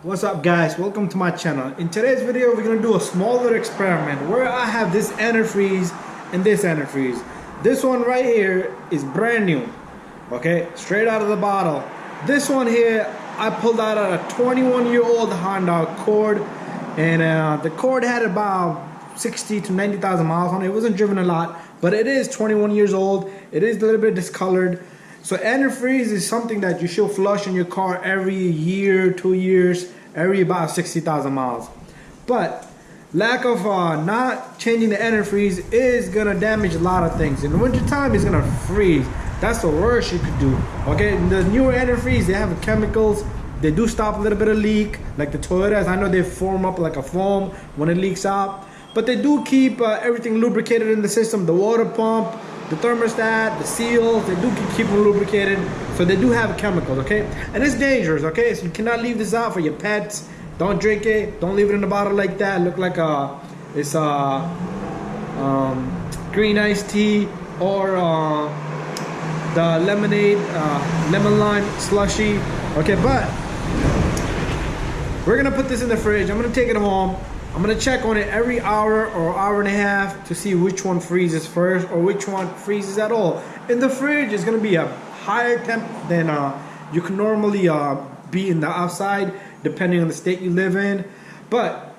What's up guys, welcome to my channel. In today's video we're going to do a small little experiment where I have this antifreeze and this antifreeze. This one right here is brand new, okay, straight out of the bottle. This one here I pulled out of a 21-year-old Honda Accord, and the Accord had about 60 to 90,000 miles on it. It wasn't driven a lot, but it is 21 years old. It is a little bit discolored. So antifreeze is something that you should flush in your car every year, 2 years, every about 60,000 miles. But lack of not changing the antifreeze is gonna damage a lot of things. In the winter time, it's gonna freeze. That's the worst you could do. Okay, the newer antifreeze, they have chemicals. They do stop a little bit of leak, like the Toyotas. I know they form up like a foam when it leaks out, but they do keep everything lubricated in the system. The water pump, the thermostat, the seals, they do keep them lubricated, so they do have chemicals, okay? And it's dangerous, okay? So you cannot leave this out for your pets. Don't drink it. Don't leave it in the bottle like that. Look like it's green iced tea or the lemonade, lemon lime slushy, okay? But we're gonna put this in the fridge. I'm gonna take it home. I'm gonna check on it every hour or hour and a half to see which one freezes first or which one freezes at all. In the fridge, it's gonna be a higher temp than you can normally be in the outside, depending on the state you live in. But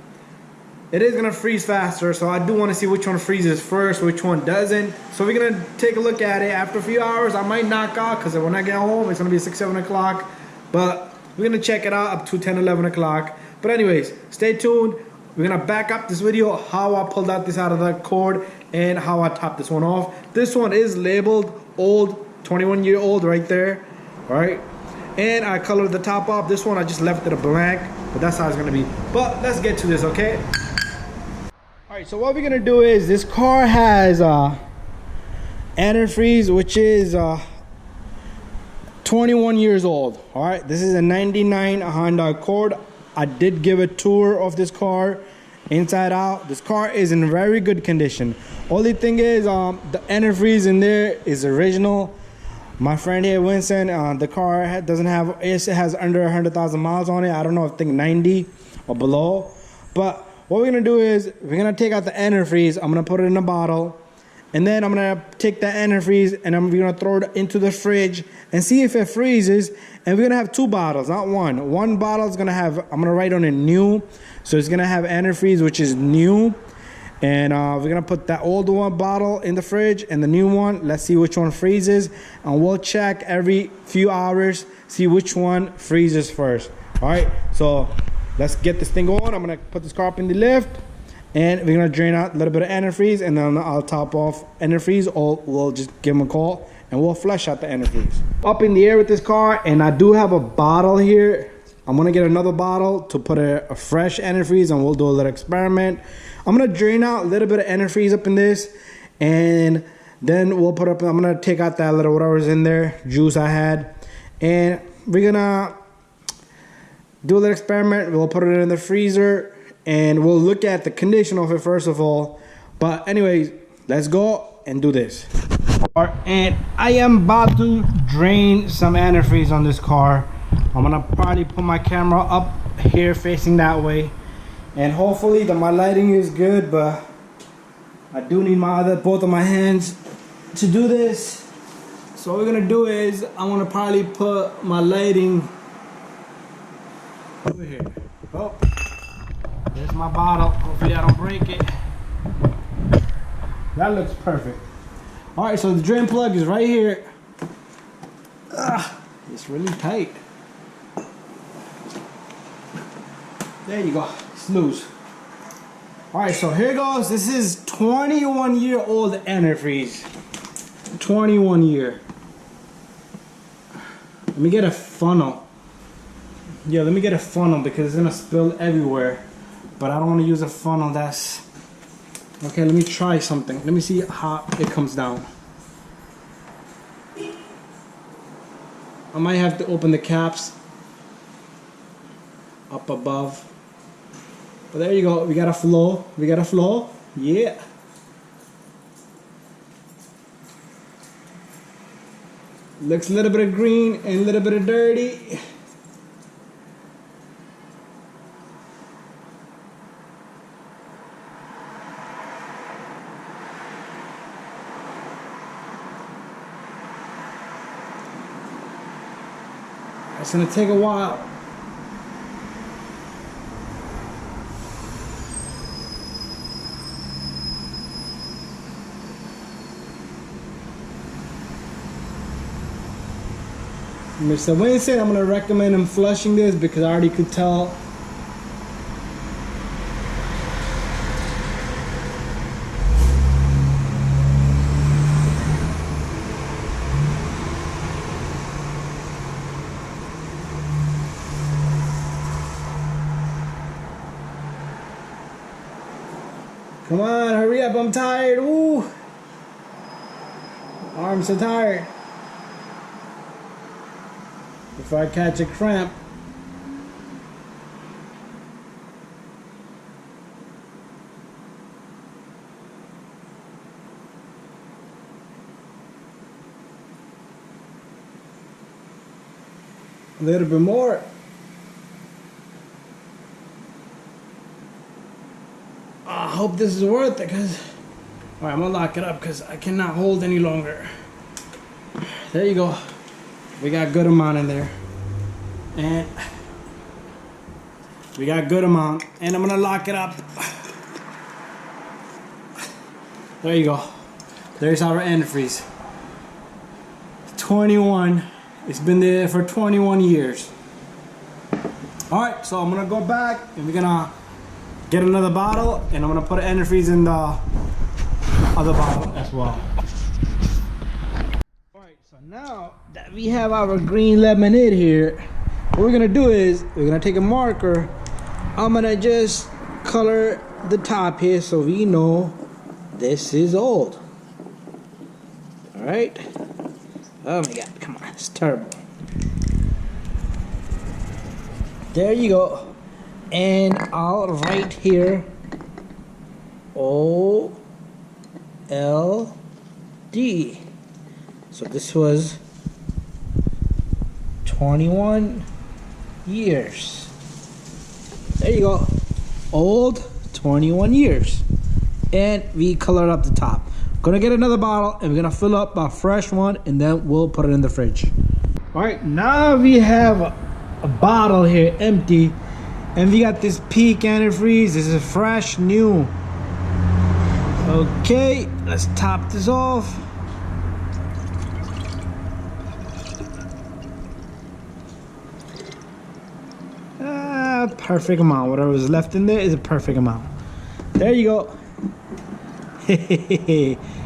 it is gonna freeze faster, so I do want to see which one freezes first, which one doesn't. So we're gonna take a look at it. After a few hours, I might knock out because when I get home, it's gonna be 6, 7 o'clock. But we're gonna check it out up to 10, 11 o'clock. But anyways, stay tuned. We're gonna back up this video how I pulled out this out of the cord and how I topped this one off. This one is labeled old, 21-year-old right there, all right? And I colored the top off. This one I just left it a blank, but that's how it's gonna be. But let's get to this, okay? All right, so what we're gonna do is this car has antifreeze, which is 21 years old, all right? This is a 99 Honda Accord. I did give a tour of this car inside out. This car is in very good condition. Only thing is the antifreeze in there is original. My friend here, Winston, the car doesn't have, it has under 100,000 miles on it. I don't know, I think 90 or below. But what we're gonna do is we're gonna take out the antifreeze. I'm gonna put it in a bottle, and then I'm gonna take the antifreeze and I'm gonna throw it into the fridge and see if it freezes. And we're gonna have 2 bottles, not one. One bottle is gonna have, I'm gonna write on it new. So it's gonna have antifreeze, which is new. And we're gonna put that old one bottle in the fridge and the new one. Let's see which one freezes. And we'll check every few hours, see which one freezes first. All right, so let's get this thing going. I'm gonna put this car up in the lift, and we're gonna drain out a little bit of antifreeze, and then I'll top off antifreeze, or we'll just give them a call and we'll flush out the antifreeze. Up in the air with this car, and I do have a bottle here. I'm gonna get another bottle to put a fresh antifreeze, and we'll do a little experiment. I'm gonna drain out a little bit of antifreeze up in this, and then we'll put up, I'm gonna take out that little whatever's in there, juice I had, and we're gonna do a little experiment. We'll put it in the freezer, and we'll look at the condition of it first of all. But anyways, let's go and do this. And I am about to drain some antifreeze on this car. I'm gonna probably put my camera up here facing that way, and hopefully my lighting is good, but I do need both of my hands to do this. So what we're gonna do is I'm gonna probably put my lighting over here. Oh, there's my bottle. Hopefully I don't break it. That looks perfect. All right, so the drain plug is right here. It's really tight. There you go, it's loose. All right, so here goes. This is 21-year-old antifreeze. 21 year. Let me get a funnel. Yeah, let me get a funnel because it's gonna spill everywhere. But I don't wanna use a funnel, that's... Okay, let me try something. Let me see how it comes down. I might have to open the caps up above. But there you go. We got a flow. We got a flow. Yeah. Looks a little bit of green and a little bit of dirty. It's gonna take a while. Mr. Winston, I'm gonna recommend him flushing this because I already could tell. Come on, hurry up, I'm tired. Ooh. Arms are tired. Before I catch a cramp. A little bit more. I hope this is worth it, because alright, I'm gonna lock it up because I cannot hold any longer. There you go. We got good amount in there. And we got good amount. And I'm gonna lock it up. There you go. There's our antifreeze. 21. It's been there for 21 years. Alright, so I'm gonna go back and we're gonna get another bottle, and I'm gonna put antifreeze in the other bottle as well. Alright, so now that we have our green lemonade here, what we're gonna do is we're gonna take a marker. I'm gonna just color the top here so we know this is old. Alright. Oh my god, come on, it's terrible. There you go. And I'll write here OLD. So this was 21 years. There you go. Old, 21 years. And we colored up the top. Gonna get another bottle and we're gonna fill up a fresh one and then we'll put it in the fridge. Alright, now we have a bottle here empty. And we got this peak antifreeze. This is fresh, new. Okay, let's top this off. Perfect amount. Whatever is left in there is a perfect amount. There you go.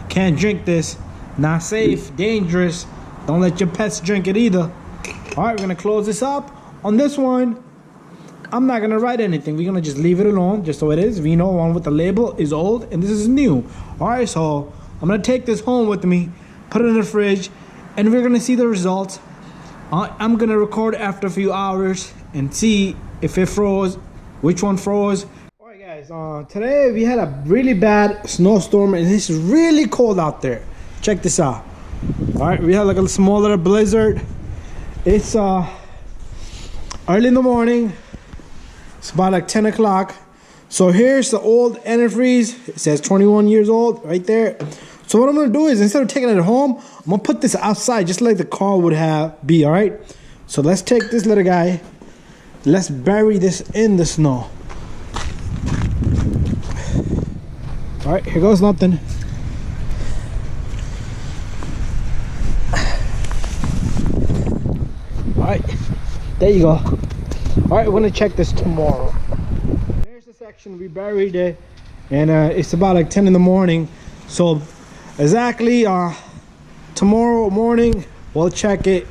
Can't drink this. Not safe, dangerous. Don't let your pets drink it either. All right, we're gonna close this up. On this one, I'm not gonna write anything. We're gonna just leave it alone, just so it is. We know one with the label is old and this is new. All right, so I'm gonna take this home with me, put it in the fridge, and we're gonna see the results. I'm gonna record after a few hours and see if it froze, which one froze. All right, guys. Today we had a really bad snowstorm and it's really cold out there. Check this out. All right, we had like a small little blizzard. It's early in the morning. It's about like 10 o'clock. So here's the old antifreeze. It says 21 years old right there. So what I'm gonna do is, instead of taking it home, I'm gonna put this outside just like the car would be, all right? So let's take this little guy. Let's bury this in the snow. All right, here goes nothing. All right, there you go. All right, we're gonna check this tomorrow. There's the section we buried it, and it's about like 10 in the morning. So exactly tomorrow morning we'll check it.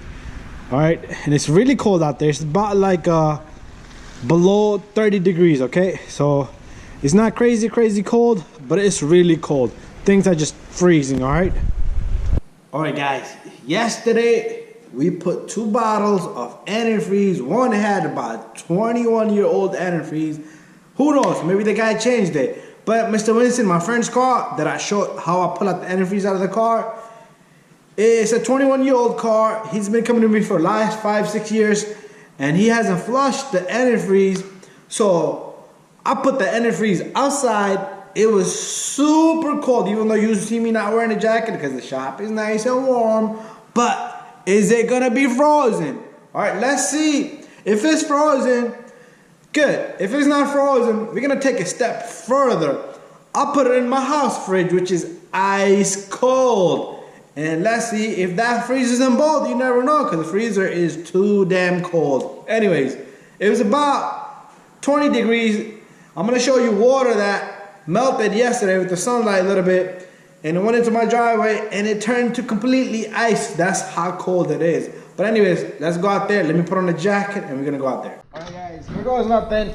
All right, and it's really cold out there. It's about like below 30 degrees. Okay, so it's not crazy cold, but it's really cold. Things are just freezing. All right. All right, guys. Yesterday we put 2 bottles of antifreeze. One had about 21-year-old antifreeze. Who knows? Maybe the guy changed it. But Mr. Winston, my friend's car that I showed how I pull out the antifreeze out of the car, it's a 21-year-old car. He's been coming to me for the last 5-6 years, and he hasn't flushed the antifreeze. So I put the antifreeze outside. It was super cold, even though you see me not wearing a jacket because the shop is nice and warm. But is it gonna be frozen? All right, let's see if it's frozen. Good. If it's not frozen, we're gonna take a step further. I'll put it in my house fridge, which is ice cold. And let's see if that freezes them both. You never know, because the freezer is too damn cold. Anyways, it was about 20 degrees. I'm gonna show you water that melted yesterday with the sunlight a little bit, and it went into my driveway and it turned to completely ice. That's how cold it is. But anyways, let's go out there. Let me put on a jacket and we're gonna go out there. All right guys, here goes nothing.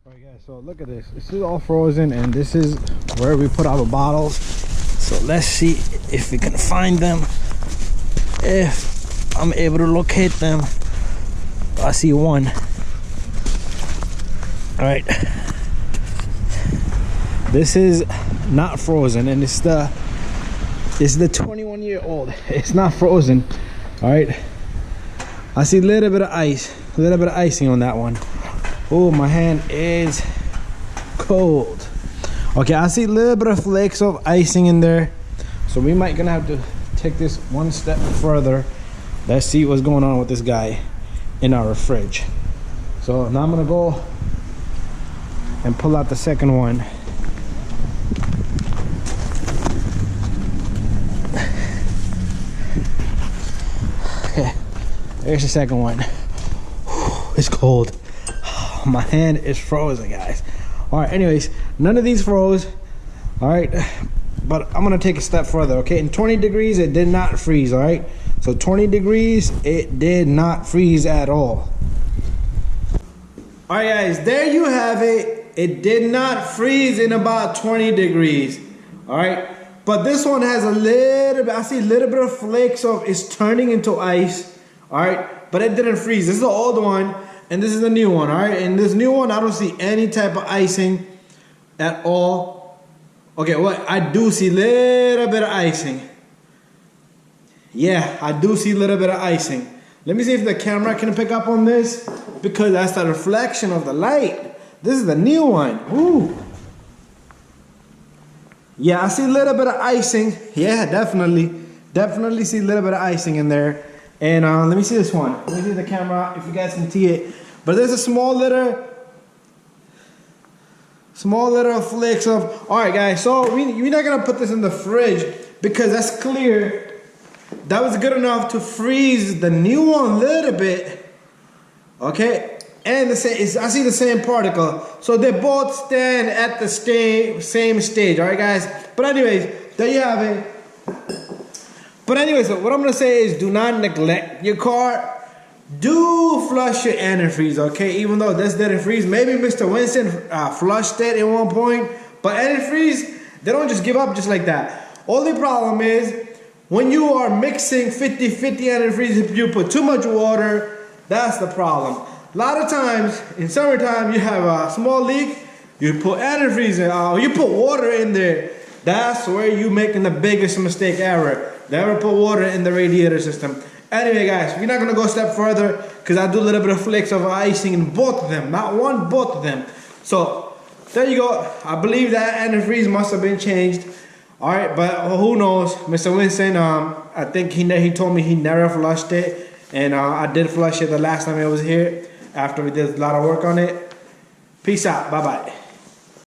Alright guys, so look at this. This is all frozen and this is where we put our bottles. So let's see if we can find them. If I'm able to locate them. I see one. Alright. This is not frozen and it's the 21-year-old. It's not frozen. Alright. I see a little bit of ice. A little bit of icing on that one. Oh, my hand is cold. Okay, I see a little bit of flakes of icing in there. So we might gonna have to take this one step further. Let's see what's going on with this guy in our fridge. So now I'm gonna go and pull out the second one. Okay, there's the second one. It's cold. My hand is frozen, guys. All right, anyways, none of these froze. All right, but I'm gonna take a step further. Okay, in 20 degrees it did not freeze. All right, so 20 degrees it did not freeze at all. All right guys, there you have it. It did not freeze in about 20 degrees. All right, but this one has a little bit, I see a little bit of flakes of it's turning into ice. All right, but it didn't freeze. This is the old one and this is the new one. All right, and this new one I don't see any type of icing at all. Okay, well, I do see a little bit of icing. Yeah, I do see a little bit of icing. Let me see if the camera can pick up on this, because that's the reflection of the light. This is the new one. Ooh. Yeah, I see a little bit of icing. Yeah, definitely. Definitely see a little bit of icing in there. And let me see this one. Let me see the camera if you guys can see it. But there's a small little flakes of. All right, guys. So we're not gonna put this in the fridge because that's clear. That was good enough to freeze the new one a little bit. Okay, and I see the same particle. So they both stand at the same stage. All right, guys. But anyways, there you have it. But anyways, what I'm gonna say is, do not neglect your car. Do flush your antifreeze, okay? Even though this didn't freeze, maybe Mr. Winston flushed it at one point. But antifreeze, they don't just give up just like that. Only problem is when you are mixing 50-50 antifreeze, if you put too much water, that's the problem. A lot of times in summertime, you have a small leak, you put antifreeze in, you put water in there. That's where you're making the biggest mistake ever. Never put water in the radiator system. Anyway, guys, we're not gonna go a step further because I do a little bit of flakes of icing in both of them. Not one, both of them. So there you go. I believe that antifreeze must have been changed. All right, but who knows? Mr. Winston, I think he told me he never flushed it. And I did flush it the last time I was here after we did a lot of work on it. Peace out. Bye-bye.